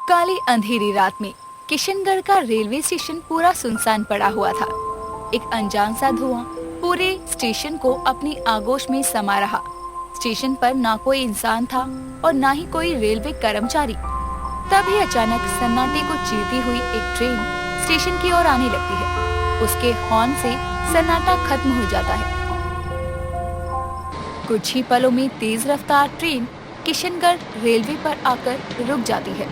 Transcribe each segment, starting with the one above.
काली अंधेरी रात में किशनगढ़ का रेलवे स्टेशन पूरा सुनसान पड़ा हुआ था। एक अनजान सा धुआं पूरे स्टेशन को अपनी आगोश में समा रहा। स्टेशन पर ना कोई इंसान था और ना ही कोई रेलवे कर्मचारी। तभी अचानक सन्नाटे को चीरती हुई एक ट्रेन स्टेशन की ओर आने लगती है। उसके हॉर्न से सन्नाटा खत्म हो जाता है। कुछ ही पलों में तेज रफ्तार ट्रेन किशनगढ़ रेलवे पर आकर रुक जाती है।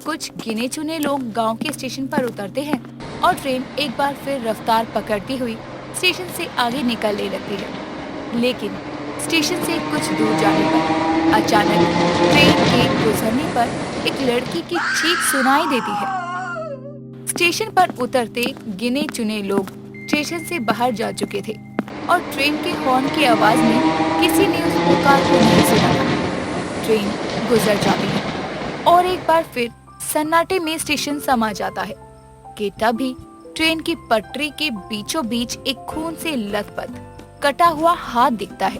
कुछ गिने चुने लोग गांव के स्टेशन पर उतरते हैं और ट्रेन एक बार फिर रफ्तार पकड़ती हुई स्टेशन से आगे निकलने लगती है। लेकिन स्टेशन से कुछ दूर जाने पर अचानक ट्रेन के गुजरने पर एक लड़की की चीख सुनाई देती है। स्टेशन पर उतरते गिने चुने लोग स्टेशन से बाहर जा चुके थे और ट्रेन के हॉर्न की आवाज में किसी ने उस पुकार को नहीं सुना था। ट्रेन गुजर जाती है और एक बार फिर सन्नाटे में स्टेशन समा जाता है कि तभी ट्रेन की पटरी के बीचों बीच एक खून से लथपथ कटा हुआ हाथ दिखता है,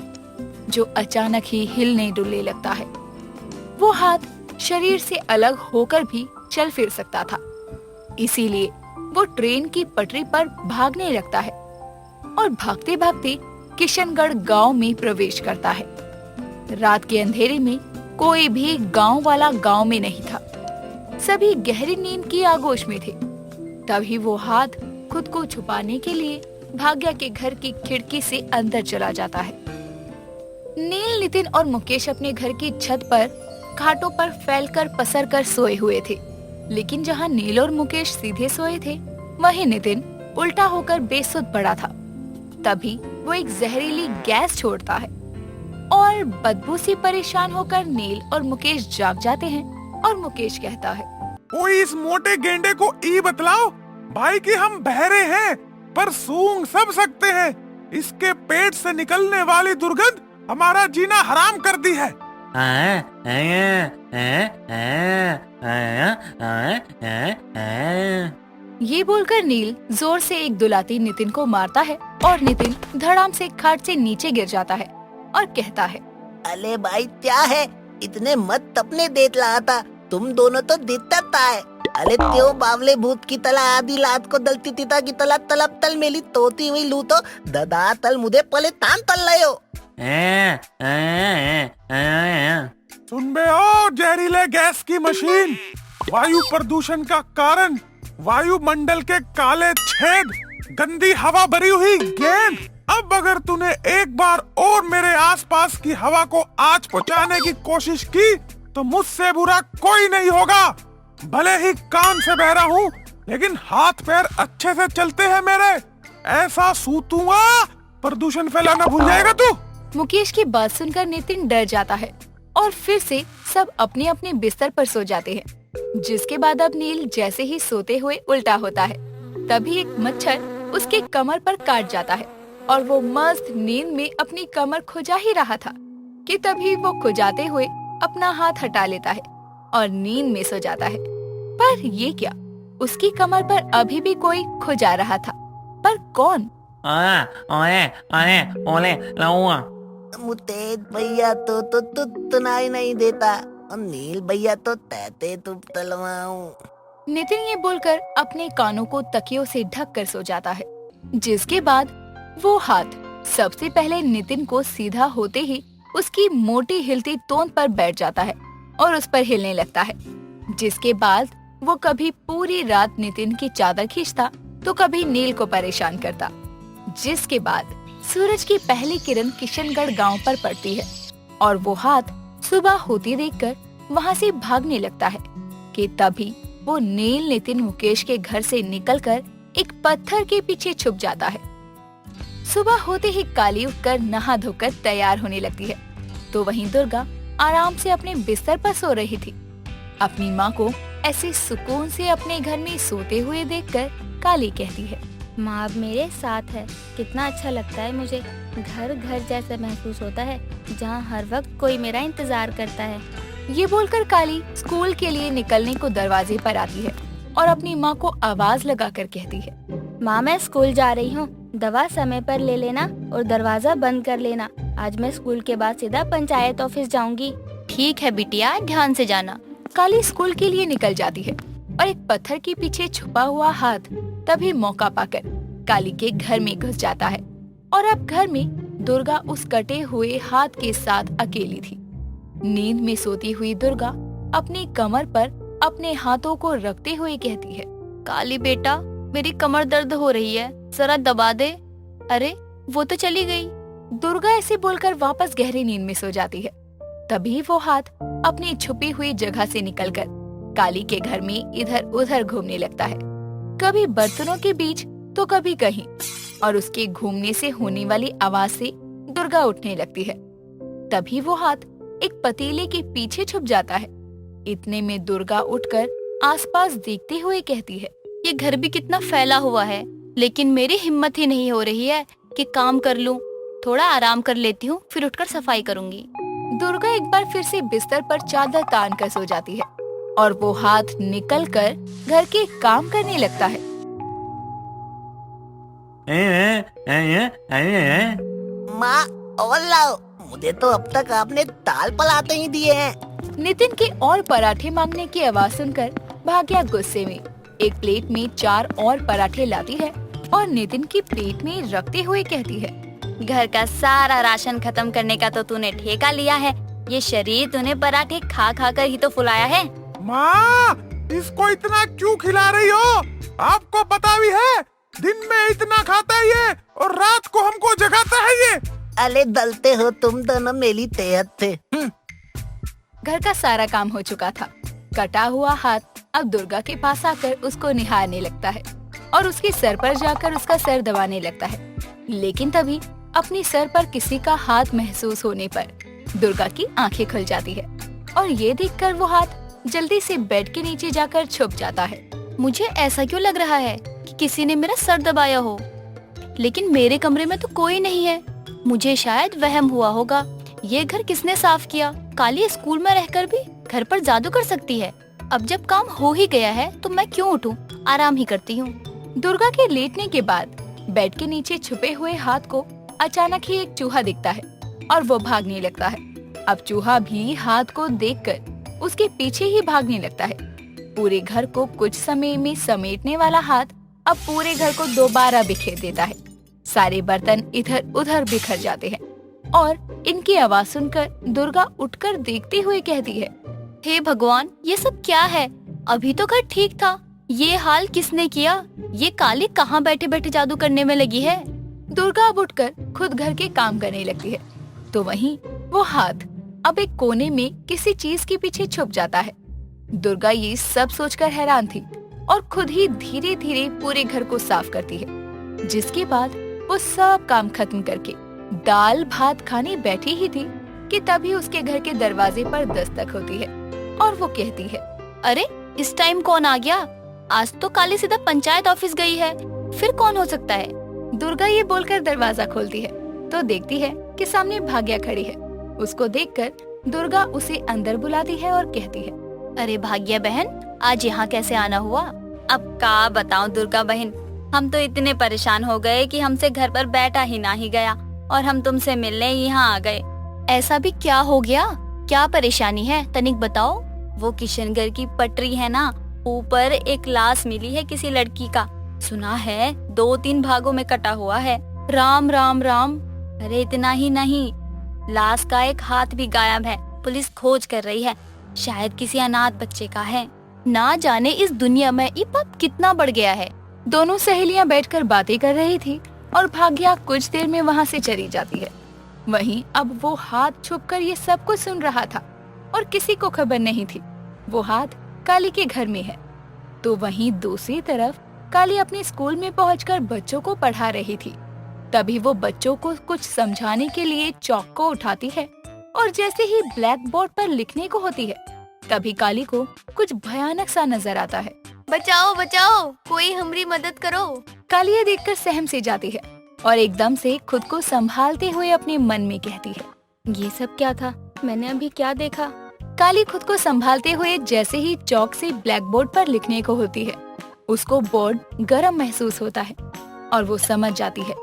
जो अचानक ही हिलने डुलने लगता है। वो हाथ शरीर से अलग होकर भी चल फिर सकता था, इसीलिए वो ट्रेन की पटरी पर भागने लगता है और भागते भागते किशनगढ़ गांव में प्रवेश करता है। रात के अंधेरे में कोई भी गांव वाला गांव में नहीं था। सभी गहरी नींद की आगोश में थे। तभी वो हाथ खुद को छुपाने के लिए भाग्या के घर की खिड़की से अंदर चला जाता है। नील, नितिन और मुकेश अपने घर की छत पर खाटों पर फैलकर पसर कर सोए हुए थे। लेकिन जहाँ नील और मुकेश सीधे सोए थे, वहीं नितिन उल्टा होकर बेसुध पड़ा था। तभी वो एक जहरीली गैस छोड़ता है और बदबू से परेशान होकर नील और मुकेश जाग जाते हैं। और मुकेश कहता है, कोई इस मोटे गेंडे को बतलाओ भाई कि हम बहरे हैं पर सूंघ सब सकते हैं। इसके पेट से निकलने वाली दुर्गंध हमारा जीना हराम कर दी है। ये बोलकर नील जोर से एक दुलाती नितिन को मारता है और नितिन धड़ाम से खाट से नीचे गिर जाता है और कहता है, अले भाई क्या है, इतने मत तपने देत रहा था, तुम दोनों तो दित्ता है। अले त्यो बावले भूत की तला आधी लात को दलती तिता की तला तलब तल मेली तोती हुई लू तो ददा तल मुझे पले तान तल लयो। सुन बे ओ जहरीले गैस की मशीन, वायु प्रदूषण का कारण वायुमंडल के काले छेद, गंदी हवा भरी हुई गेंद। अब अगर तूने एक बार और मेरे आसपास की हवा को आँच पहुँचाने की कोशिश की तो मुझसे बुरा कोई नहीं होगा। भले ही कान से बहरा हूँ, लेकिन हाथ पैर अच्छे से चलते हैं मेरे। ऐसा सूतूंगा प्रदूषण फैलाना भूल जाएगा तू। मुकेश की बात सुनकर नितिन डर जाता है और फिर से सब अपने अपने बिस्तर पर सो जाते हैं। जिसके बाद अब नील जैसे ही सोते हुए उल्टा होता है, तभी एक मच्छर उसके कमर पर काट जाता है और वो मस्त नींद में अपनी कमर खुजा ही रहा था कि तभी वो खुजाते हुए अपना हाथ हटा लेता है और नींद में सो जाता है। पर ये क्या, उसकी कमर पर अभी भी कोई खुजा रहा था, पर कौन? मुतेज भैया तो सुनाई नहीं देता और नील भैया तो तहते तुम तलवाऊं। नितिन ये बोलकर अपने कानों को तकियों से ढक कर सो जाता है। जिसके बाद वो हाथ सबसे पहले नितिन को सीधा होते ही उसकी मोटी हिलती तोंद पर बैठ जाता है और उस पर हिलने लगता है। जिसके बाद वो कभी पूरी रात नितिन की चादर खींचता तो कभी नील को परेशान करता। जिसके बाद सूरज की पहली किरण किशनगढ़ गांव पर पड़ती है और वो हाथ सुबह होती देखकर वहां से भागने लगता है कि तभी वो नील, नितिन, मुकेश के घर से निकलकर एक पत्थर के पीछे छुप जाता है। सुबह होते ही काली उठकर नहा धोकर तैयार होने लगती है तो वहीं दुर्गा आराम से अपने बिस्तर पर सो रही थी। अपनी माँ को ऐसे सुकून से अपने घर में सोते हुए देखकर काली कहती है, माँ अब मेरे साथ है, कितना अच्छा लगता है मुझे। घर घर जैसा महसूस होता है, जहाँ हर वक्त कोई मेरा इंतजार करता है। ये बोलकर काली स्कूल के लिए निकलने को दरवाजे पर आती है और अपनी माँ को आवाज लगाकर कहती है, माँ मैं स्कूल जा रही हूँ, दवा समय पर ले लेना और दरवाजा बंद कर लेना। आज मैं स्कूल के बाद सीधा पंचायत ऑफिस जाऊंगी। ठीक है बिटिया, ध्यान से जाना। काली स्कूल के लिए निकल जाती है और एक पत्थर के पीछे छुपा हुआ हाथ तभी मौका पाकर काली के घर में घुस जाता है। और अब घर में दुर्गा उस कटे हुए हाथ के साथ अकेली थी। नींद में सोती हुई दुर्गा अपनी कमर पर अपने हाथों को रखते हुए कहती है, काली बेटा, मेरी कमर दर्द हो रही है, जरा दबा दे। अरे वो तो चली गई। दुर्गा ऐसे बोलकर वापस गहरी नींद में सो जाती है। तभी वो हाथ अपनी छुपी हुई जगह से निकलकर काली के घर में इधर उधर घूमने लगता है, कभी बर्तनों के बीच तो कभी कहीं। और उसके घूमने से होने वाली आवाज से दुर्गा उठने लगती है। तभी वो हाथ एक पतीले के पीछे छुप जाता है। इतने में दुर्गा उठकर आसपास देखते हुए कहती है, ये घर भी कितना फैला हुआ है, लेकिन मेरी हिम्मत ही नहीं हो रही है कि काम कर लूं। थोड़ा आराम कर लेती हूँ, फिर उठकर सफाई करूंगी। दुर्गा एक बार फिर से बिस्तर पर चादर तान कर सो जाती है और वो हाथ निकलकर घर के काम करने लगता है। माँ और लाओ, मुझे तो अब तक आपने दाल पलाते ही दिए हैं। नितिन के और पराठे मांगने की आवाज सुनकर भाग्या गुस्से में एक प्लेट में 4 और पराठे लाती है और नितिन की प्लेट में रखते हुए कहती है, घर का सारा राशन खत्म करने का तो तूने ठेका लिया है। ये शरीर तूने पराठे खा खा कर ही तो फुलाया है। माँ, इसको इतना क्यों खिला रही हो? आपको पता भी है दिन में इतना खाता है ये और रात को हमको जगाता है ये। अले दलते हो तुम दोनों, मेरी तेहत थे। घर का सारा काम हो चुका था। कटा हुआ हाथ अब दुर्गा के पास आकर उसको निहारने लगता है और उसके सर पर जाकर उसका सर दबाने लगता है। लेकिन तभी अपनी सर पर किसी का हाथ महसूस होने पर दुर्गा की आंखें खुल जाती है और ये देखकर वो हाथ जल्दी से बेड के नीचे जाकर छुप जाता है। मुझे ऐसा क्यों लग रहा है कि किसी ने मेरा सर दबाया हो, लेकिन मेरे कमरे में तो कोई नहीं है। मुझे शायद वहम हुआ होगा। ये घर किसने साफ किया? काली स्कूल में रहकर भी घर पर जादू कर सकती है। अब जब काम हो ही गया है तो मैं क्यों उठूं? आराम ही करती हूँ। दुर्गा के लेटने के बाद बेड के नीचे छुपे हुए हाथ को अचानक ही एक चूहा दिखता है और वो भागने लगता है। अब चूहा भी हाथ को देखकर उसके पीछे ही भागने लगता है। पूरे घर को कुछ समय में समेटने वाला हाथ अब पूरे घर को दोबारा बिखेर देता है। सारे बर्तन इधर उधर बिखर जाते हैं और इनकी आवाज सुनकर दुर्गा उठकर देखते हुए कहती है, हे भगवान, ये सब क्या है? अभी तो घर ठीक था, ये हाल किसने किया? ये काली कहाँ बैठे बैठे जादू करने में लगी है? दुर्गा अब उठकर खुद घर के काम करने लगती है तो वहीं वो हाथ अब एक कोने में किसी चीज के पीछे छुप जाता है। दुर्गा ये सब सोचकर हैरान थी और खुद ही धीरे धीरे पूरे घर को साफ करती है। जिसके बाद वो सब काम खत्म करके दाल भात खाने बैठी ही थी कि तभी उसके घर के दरवाजे पर दस्तक होती है और वो कहती है, अरे इस टाइम कौन आ गया? आज तो काली सीधा पंचायत ऑफिस गई है, फिर कौन हो सकता है? दुर्गा ये बोलकर दरवाजा खोलती है तो देखती है कि सामने भाग्या खड़ी है। उसको देखकर दुर्गा उसे अंदर बुलाती है और कहती है, अरे भाग्या बहन, आज यहाँ कैसे आना हुआ? अब क्या बताऊं दुर्गा बहन, हम तो इतने परेशान हो गए कि हमसे घर पर बैठा ही ना ही गया और हम तुमसे मिलने यहाँ आ गए। ऐसा भी क्या हो गया? क्या परेशानी है, तनिक बताओ। वो किशनगढ़ की पटरी है ना, ऊपर एक लाश मिली है किसी लड़की का। सुना है 2-3 भागों में कटा हुआ है। राम राम राम। अरे इतना ही नहीं, लाश का एक हाथ भी गायब है। पुलिस खोज कर रही है, शायद किसी अनाथ बच्चे का है। ना जाने इस दुनिया में ये पाप कितना बढ़ गया है। दोनों सहेलियां बैठकर बातें कर रही थी और भाग्या कुछ देर में वहाँ से चली जाती है। वहीं अब वो हाथ छुपकर ये सब कुछ सुन रहा था और किसी को खबर नहीं थी वो हाथ काली के घर में है। तो वहीं दूसरी तरफ काली अपने स्कूल में पहुंचकर बच्चों को पढ़ा रही थी। तभी वो बच्चों को कुछ समझाने के लिए चौक को उठाती है और जैसे ही ब्लैक बोर्ड पर लिखने को होती है तभी काली को कुछ भयानक सा नजर आता है। बचाओ बचाओ, कोई हमारी मदद करो। काली ये देखकर सहम से जाती है और एकदम से खुद को संभालते हुए अपने मन में कहती है, ये सब क्या था? मैंने अभी क्या देखा? काली खुद को संभालते हुए जैसे ही चौक से ब्लैक बोर्ड पर लिखने को होती है उसको बोर्ड गर्म महसूस होता है और वो समझ जाती है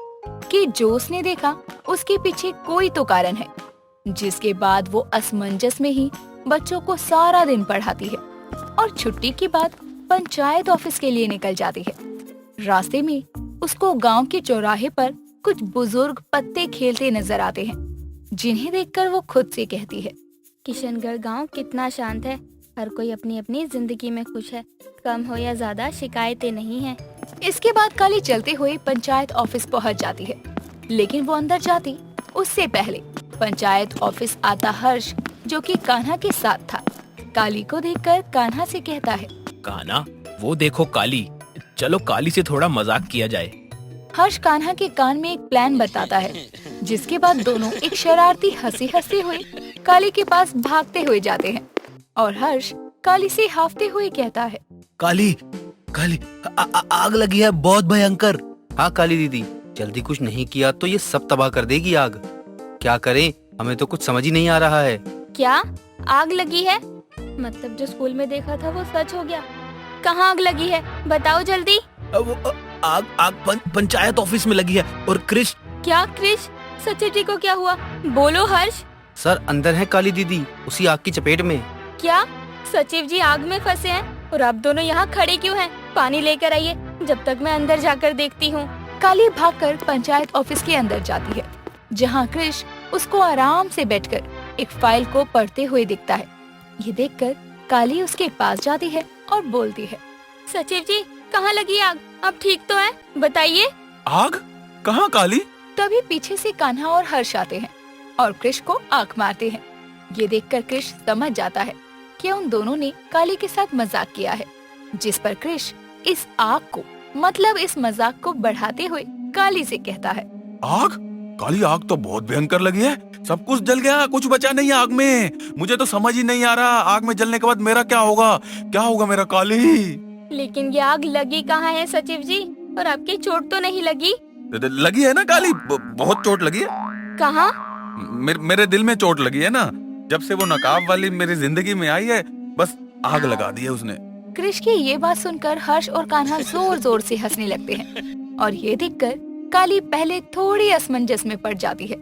कि जो उसने देखा उसके पीछे कोई तो कारण है। जिसके बाद वो असमंजस में ही बच्चों को सारा दिन पढ़ाती है और छुट्टी के बाद पंचायत ऑफिस के लिए निकल जाती है। रास्ते में उसको गांव के चौराहे पर कुछ बुजुर्ग पत्ते खेलते नजर आते हैं, जिन्हें देखकर वो खुद से कहती है, किशनगढ़ गांव कितना शांत है। हर कोई अपनी अपनी जिंदगी में खुश है। कम हो या ज्यादा शिकायतें नहीं है। इसके बाद काली चलते हुए पंचायत ऑफिस पहुंच जाती है, लेकिन वो अंदर जाती उससे पहले पंचायत ऑफिस आता हर्ष, जो कि कान्हा के साथ था। काली को देखकर कान्हा से कहता है, कान्हा, वो देखो काली, चलो काली से थोड़ा मजाक किया जाए। हर्ष कान्हा के कान में एक प्लान बताता है, जिसके बाद दोनों एक शरारती हंसी हंसते हुए काली के पास भागते हुए जाते हैं और हर्ष काली से हाफते हुए कहता है, काली, काली, आग लगी है, बहुत भयंकर। हाँ काली दीदी, जल्दी कुछ नहीं किया तो ये सब तबाह कर देगी आग। क्या करें, हमें तो कुछ समझ ही नहीं आ रहा है। क्या आग लगी है? मतलब जो स्कूल में देखा था वो सच हो गया? कहाँ आग लगी है, बताओ जल्दी। आग पंचायत ऑफिस में लगी है। और क्रिश? क्या क्रिश? सचिव जी को क्या हुआ? बोलो हर्ष। सर अंदर है काली दीदी, उसी आग की चपेट में। क्या सचिव जी आग में फंसे हैं? और आप दोनों यहाँ खड़े क्यों हैं? पानी लेकर आइए, जब तक मैं अंदर जाकर देखती हूँ। काली भागकर पंचायत ऑफिस के अंदर जाती है, जहाँ क्रिश उसको आराम से बैठकर एक फाइल को पढ़ते हुए दिखता है। ये देखकर काली उसके पास जाती है और बोलती है, सचिव जी, कहाँ लगी आग? अब ठीक तो है, बताइए। आग? कहाँ काली? तभी पीछे से कान्हा और हर्ष आते हैं और क्रिश को आंख मारते हैं। ये देखकर क्रिश समझ जाता है कि उन दोनों ने काली के साथ मजाक किया है, जिस पर क्रिश इस आग को, मतलब इस मजाक को बढ़ाते हुए काली से कहता है, आग? काली, आग तो बहुत भयंकर लगी है, सब कुछ जल गया, कुछ बचा नहीं है आग में। मुझे तो समझ ही नहीं आ रहा, आग में जलने के बाद मेरा क्या होगा? क्या होगा मेरा काली? लेकिन ये आग लगी कहाँ है सचिव जी? और आपकी चोट तो नहीं लगी? लगी है ना काली, बहुत चोट लगी है। कहाँ? मेरे दिल में चोट लगी है ना, जब से वो नकाब वाली मेरी जिंदगी में आई है, बस आग लगा दी है उसने। क्रिश की ये बात सुनकर हर्ष और कान्हा जोर जोर से हंसने लगते हैं और ये देखकर काली पहले थोड़ी असमंजस में पड़ जाती है,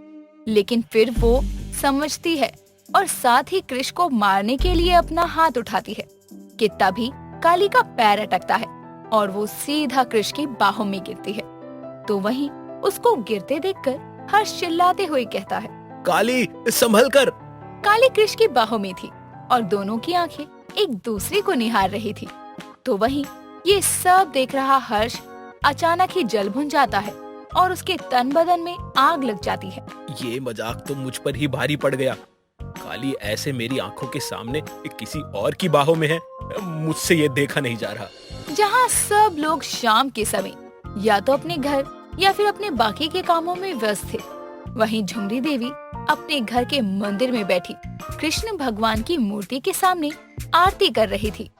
लेकिन फिर वो समझती है और साथ ही क्रिश को मारने के लिए अपना हाथ उठाती है कि तभी काली का पैर अटकता है और वो सीधा क्रिश की बाहों में गिरती है। तो वहीं उसको गिरते देखकर हर्ष चिल्लाते हुए कहता है, काली, संभल कर। काली क्रिश की बाहों में थी और दोनों की आंखें एक दूसरे को निहार रही थी। तो वहीं ये सब देख रहा हर्ष अचानक ही जल भुन जाता है और उसके तन बदन में आग लग जाती है। ये मजाक तो मुझ पर ही भारी पड़ गया। काली ऐसे मेरी आंखों के सामने किसी और की बाहों में है, मुझसे ये देखा नहीं जा रहा। जहाँ सब लोग शाम के समय या तो अपने घर या फिर अपने बाकी के कामों में व्यस्त थे, वहीं झुमरी देवी अपने घर के मंदिर में बैठी कृष्ण भगवान की मूर्ति के सामने आरती कर रही थी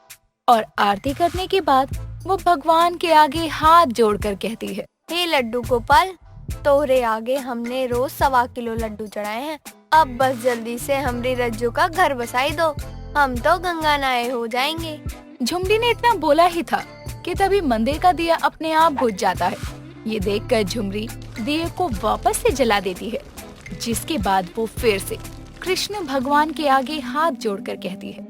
और आरती करने के बाद वो भगवान के आगे हाथ जोड़कर कहती है, हे लड्डू गोपाल, तोहरे आगे हमने रोज 1.25 किलो लड्डू चढ़ाए हैं। अब बस जल्दी से हमरी रज्जू का घर बसाई दो, हम तो गंगा नहाए हो जाएंगे। झुमरी ने इतना बोला ही था कि तभी मंदिर का दिया अपने आप बुझ जाता है। ये देखकर झुमरी दिए को वापस से जला देती है, जिसके बाद वो फिर से कृष्ण भगवान के आगे हाथ जोड़कर कहती है,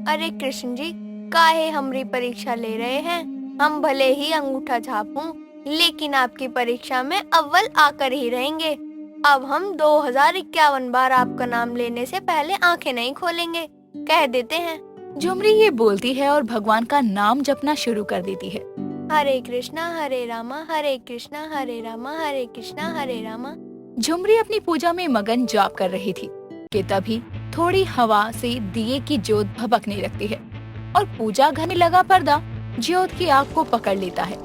अरे कृष्ण जी, काहे हमरी परीक्षा ले रहे हैं? हम भले ही अंगूठा छापूं, लेकिन आपकी परीक्षा में अव्वल आकर ही रहेंगे। अब हम 2051 बार आपका नाम लेने से पहले आंखें नहीं खोलेंगे, कह देते हैं। झुमरी ये बोलती है और भगवान का नाम जपना शुरू कर देती है। हरे कृष्णा हरे रामा, हरे कृष्णा हरे रामा, हरे कृष्णा हरे रामा। झुमरी अपनी पूजा में मगन जाप कर रही थी कि तभी थोड़ी हवा से दिए की ज्योत भभकने लगती है और पूजा घने लगा पर्दा ज्योत की आग को पकड़ लेता है।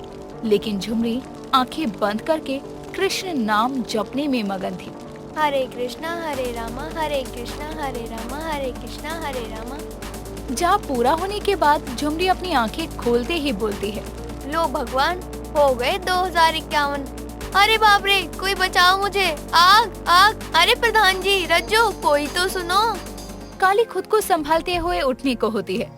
लेकिन झुमरी आंखें बंद करके कृष्ण नाम जपने में मगन थी। हरे कृष्णा हरे रामा, हरे कृष्णा हरे रामा, हरे कृष्णा हरे रामा। जाप पूरा होने के बाद झुमरी अपनी आंखें खोलते ही बोलती है, लो भगवान, हो गए 2051। अरे बाप रे, कोई बचाओ मुझे, आग आग। अरे प्रधान जी, रज्जो, कोई तो सुनो। काली खुद को संभालते हुए उठने को होती है,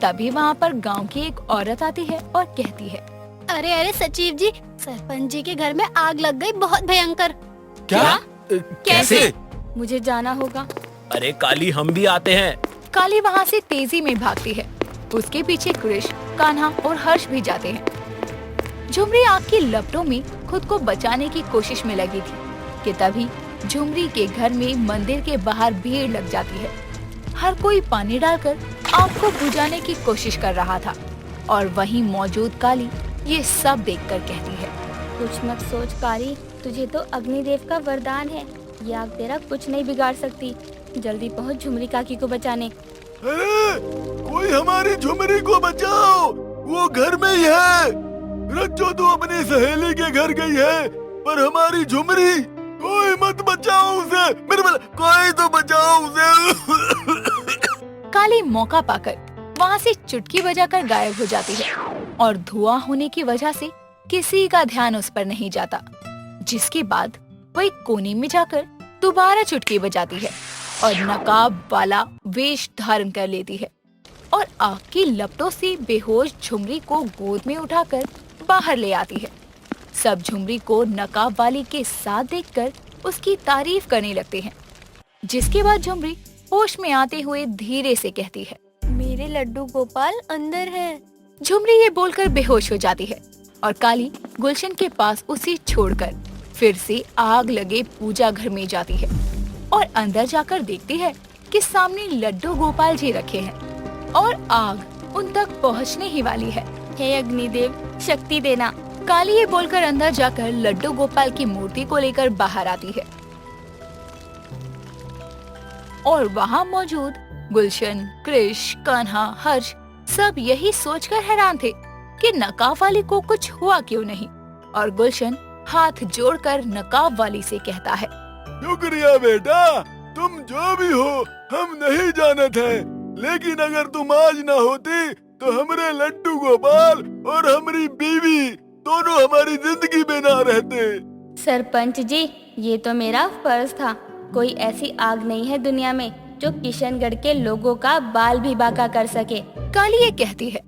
तभी वहाँ पर गांव की एक औरत आती है और कहती है, अरे अरे सचिव जी, सरपंच जी के घर में आग लग गई, बहुत भयंकर। क्या? कैसे? मुझे जाना होगा। अरे काली, हम भी आते हैं। काली वहाँ से तेजी में भागती है। उसके पीछे कृष, कान्हा और हर्ष भी जाते हैं। झुमरी आग की लपटों में खुद को बचाने की कोशिश में लगी थी कि तभी झुमरी के घर में मंदिर के बाहर भीड़ लग जाती है। हर कोई पानी डालकर आग को बुझाने की कोशिश कर रहा था और वहीं मौजूद काली ये सब देखकर कहती है, कुछ मत सोच काली, तुझे तो अग्निदेव का वरदान है। ये आग तेरा कुछ नहीं बिगाड़ सकती। जल्दी पहुंच झुमरी काकी को बचाने। अरे कोई हमारी झुमरी को बचाओ, वो घर में ही है। रज्जो तो अपनी सहेली के घर गई है, पर हमारी झुमरी, कोई मत बचाओ उसे। कोई तो बचाओ उसे। काली मौका पाकर वहाँ से चुटकी बजाकर गायब हो जाती है और धुआं होने की वजह से किसी का ध्यान उस पर नहीं जाता। जिसके बाद वो एक कोने में जाकर दोबारा चुटकी बजाती है और नकाब वाला वेश धारण कर लेती है और आग की लपटों से बेहोश झुमरी को गोद में उठाकर बाहर ले आती है। सब झुमरी को नकाब वाली के साथ देखकर उसकी तारीफ करने लगते हैं। जिसके बाद झुमरी होश में आते हुए धीरे से कहती है, मेरे लड्डू गोपाल अंदर है। झुमरी ये बोलकर बेहोश हो जाती है और काली गुलशन के पास उसे छोड़कर फिर से आग लगे पूजा घर में जाती है और अंदर जाकर देखती है कि सामने लड्डू गोपाल जी रखे हैं और आग उन तक पहुंचने ही वाली है। हे अग्निदेव, शक्ति देना। काली ये बोलकर अंदर जाकर लड्डू गोपाल की मूर्ति को लेकर बाहर आती है और वहाँ मौजूद गुलशन, कृष, कान्हा, हर्ष सब यही सोचकर हैरान थे कि नकाब वाली को कुछ हुआ क्यों नहीं। और गुलशन हाथ जोड़कर नकाब वाली से कहता है, शुक्रिया बेटा, तुम जो भी हो हम नहीं जानते हैं, लेकिन अगर तुम आज न होती तो हमारे लड्डू गोपाल और हमारी बीवी दोनों हमारी जिंदगी में ना रहते। सरपंच जी, ये तो मेरा फर्ज था। कोई ऐसी आग नहीं है दुनिया में जो किशनगढ़ के लोगों का बाल भी बांका कर सके। काली ये कहती है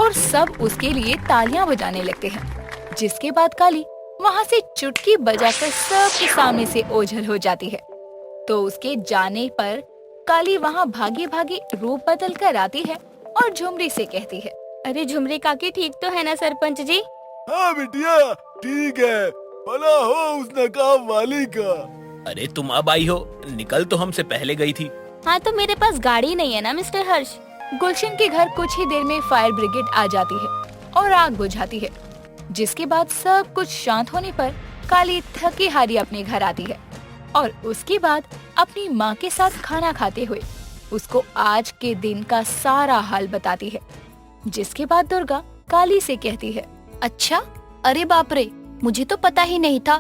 और सब उसके लिए तालियां बजाने लगते हैं। जिसके बाद काली वहाँ से चुटकी बजाकर सबके सामने से ओझल हो जाती है। तो उसके जाने पर काली वहाँ भागी भागी रूप बदल कर आती है और झुमरी से कहती है, अरे झुमरी काकी ठीक तो है ना सरपंच जी? हाँ बिटिया ठीक है, भला हो उस नकाब वाली का। अरे तुम अब आई हो, निकल तो हमसे पहले गई थी। हाँ तो मेरे पास गाड़ी नहीं है ना मिस्टर हर्ष। गुलशन के घर कुछ ही देर में फायर ब्रिगेड आ जाती है और आग बुझाती है। जिसके बाद सब कुछ शांत होने पर काली थकी हारी अपने घर आती है और उसके बाद अपनी माँ के साथ खाना खाते हुए उसको आज के दिन का सारा हाल बताती है। जिसके बाद दुर्गा काली से कहती है, अच्छा, अरे बाप रे, मुझे तो पता ही नहीं था।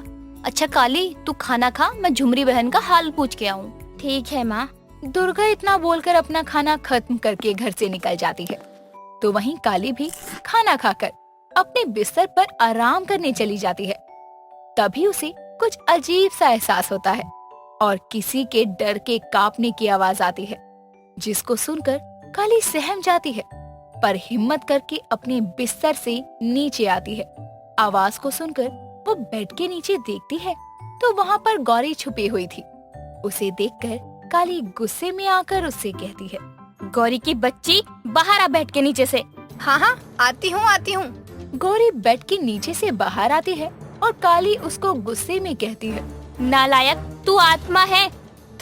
अच्छा काली, तू खाना खा, मैं झुमरी बहन का हाल पूछ के आऊँ। ठीक है माँ। दुर्गा इतना बोलकर अपना खाना खत्म करके घर से निकल जाती है। तो वहीं काली भी खाना खाकर अपने बिस्तर पर आराम करने चली जाती है। तभी उसे कुछ अजीब सा एहसास होता है और किसी के डर के कांपने की आवाज आती है, जिसको सुनकर काली सहम जाती है, पर हिम्मत करके अपने बिस्तर से नीचे आती है। आवाज को सुनकर वो बेड के नीचे देखती है तो वहाँ पर गौरी छुपी हुई थी। उसे देखकर काली गुस्से में आकर उससे कहती है, गौरी की बच्ची, बाहर आ बेड के नीचे से। हाँ हाँ, आती हूँ। गौरी बेड के नीचे से बाहर आती है और काली उसको गुस्से में कहती है, नालायक, तू आत्मा है।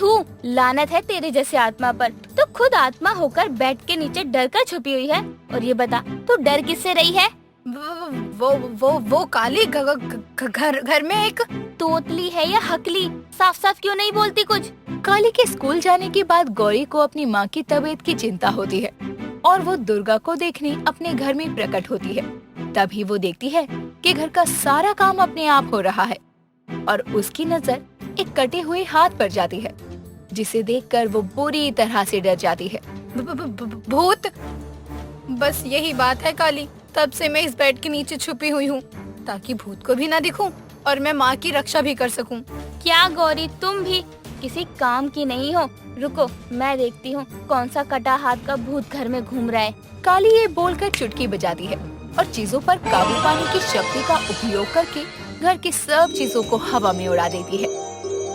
थू, लानत है तेरे जैसे आत्मा पर। तू खुद आत्मा होकर बेड के नीचे डर कर छुपी हुई है। और ये बता, तू डर किससे रही है? वो काली घर में एक तोतली है या हकली? साफ साफ क्यों नहीं बोलती कुछ? काली के स्कूल जाने के बाद गौरी को अपनी माँ की तबीयत की चिंता होती है और वो दुर्गा को देखने अपने घर में प्रकट होती है। तभी वो देखती है कि घर का सारा काम अपने आप हो रहा है और उसकी नजर एक कटे हुए हाथ पर जाती है, जिसे देखकर वो बुरी तरह से डर जाती है। भूत! बस यही बात है काली, तब से मैं इस बेड के नीचे छुपी हुई हूँ ताकि भूत को भी ना दिखूं और मैं माँ की रक्षा भी कर सकूं। क्या गौरी, तुम भी किसी काम की नहीं हो? रुको, मैं देखती हूँ कौन सा कटा हाथ का भूत घर में घूम रहा है। काली ये बोलकर चुटकी बजाती है और चीजों पर काबू पाने की शक्ति का उपयोग करके घर की सब चीजों को हवा में उड़ा देती है,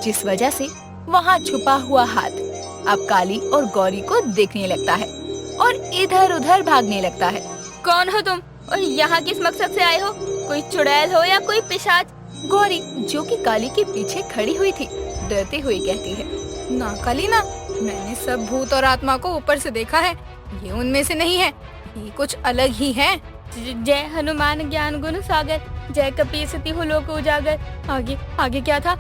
जिस वजह से वहाँ छुपा हुआ हाथ अब काली और गौरी को देखने लगता है और इधर उधर भागने लगता है। कौन हो तुम और यहाँ किस मकसद से आए हो? कोई चुड़ैल हो या कोई पिशाच? गौरी जो कि काली के पीछे खड़ी हुई थी डरते हुए कहती है, ना काली ना, मैंने सब भूत और आत्मा को ऊपर से देखा है, ये उनमें से नहीं है, ये कुछ अलग ही है। जय हनुमान ज्ञान गुण सागर, जय कपीसति हो लोक उजागर। आगे आगे क्या था?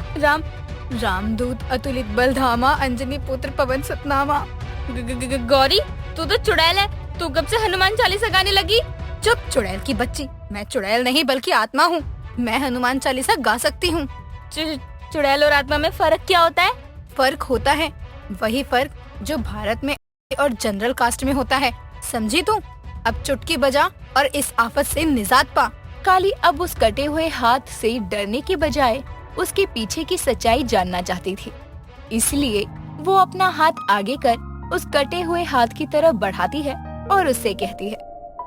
रामदूत अतुलित बल धामा, अंजनी पुत्र पवन सतनामा। गौरी तू तो चुड़ैल है, तू कब से हनुमान चालीसा गाने लगी? चुप चुड़ैल की बच्ची, मैं चुड़ैल नहीं बल्कि आत्मा हूँ, मैं हनुमान चालीसा गा सकती हूँ। चुड़ैल और आत्मा में फर्क क्या होता है? फर्क होता है वही फर्क जो भारत में और जनरल कास्ट में होता है, समझी तू? अब चुटकी बजा और इस आफत से निजात पा। काली अब उस कटे हुए हाथ से डरने के बजाय उसके पीछे की सच्चाई जानना चाहती थी, इसलिए वो अपना हाथ आगे कर उस कटे हुए हाथ की तरफ बढ़ाती है और उससे कहती है,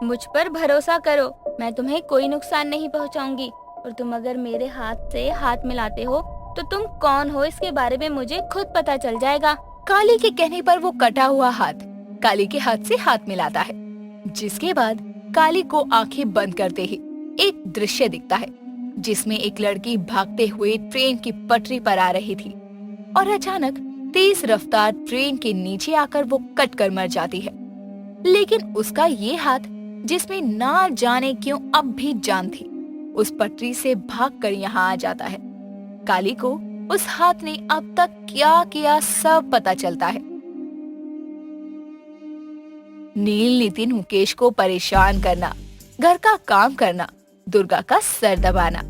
मुझ पर भरोसा करो, मैं तुम्हें कोई नुकसान नहीं पहुंचाऊंगी। और तुम अगर मेरे हाथ से हाथ मिलाते हो तो तुम कौन हो इसके बारे में मुझे खुद पता चल जाएगा। काली के कहने पर वो कटा हुआ हाथ काली के हाथ से हाथ मिलाता है, जिसके बाद काली को आंखें बंद करते ही एक दृश्य दिखता है जिसमें एक लड़की भागते हुए ट्रेन की पटरी पर आ रही थी और अचानक तेज रफ्तार ट्रेन के नीचे आकर वो कट कर मर जाती है। लेकिन उसका ये हाथ जिसमें ना जाने क्यों अब भी जान थी, उस पटरी से भागकर यहाँ आ जाता है। काली को उस हाथ ने अब तक क्या किया सब पता चलता है। नील नितिन मुकेश को परेशान करना, घर का काम करना, दुर्गा का सर दबाना।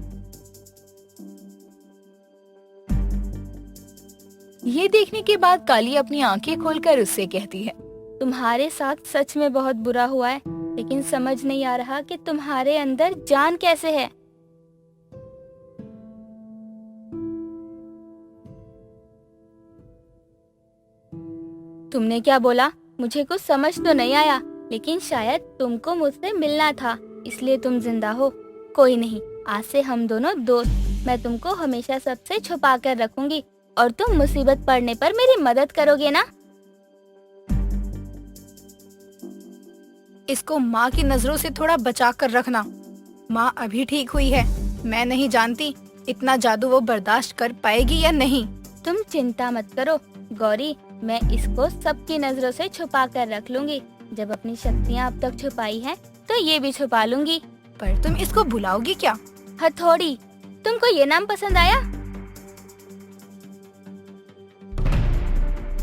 ये देखने के बाद काली अपनी आंखें खोलकर उससे कहती है, तुम्हारे साथ सच में बहुत बुरा हुआ है, लेकिन समझ नहीं आ रहा कि तुम्हारे अंदर जान कैसे है। तुमने क्या बोला? मुझे कुछ समझ तो नहीं आया, लेकिन शायद तुमको मुझसे मिलना था, इसलिए तुम जिंदा हो। कोई नहीं, आज से हम दोनों दोस्त। मैं तुमको हमेशा सबसे छुपा कर रखूंगी और तुम मुसीबत पड़ने पर मेरी मदद करोगे ना? इसको माँ की नजरों से थोड़ा बचा कर रखना। माँ अभी ठीक हुई है, मैं नहीं जानती इतना जादू वो बर्दाश्त कर पाएगी या नहीं। तुम चिंता मत करो गौरी, मैं इसको सबकी नजरों से छुपा कर रख लूंगी। जब अपनी शक्तियाँ अब तक छुपाई हैं, तो ये भी छुपा लूंगी। पर तुम इसको बुलाओगी क्या? हथौड़ी। तुमको ये नाम पसंद आया?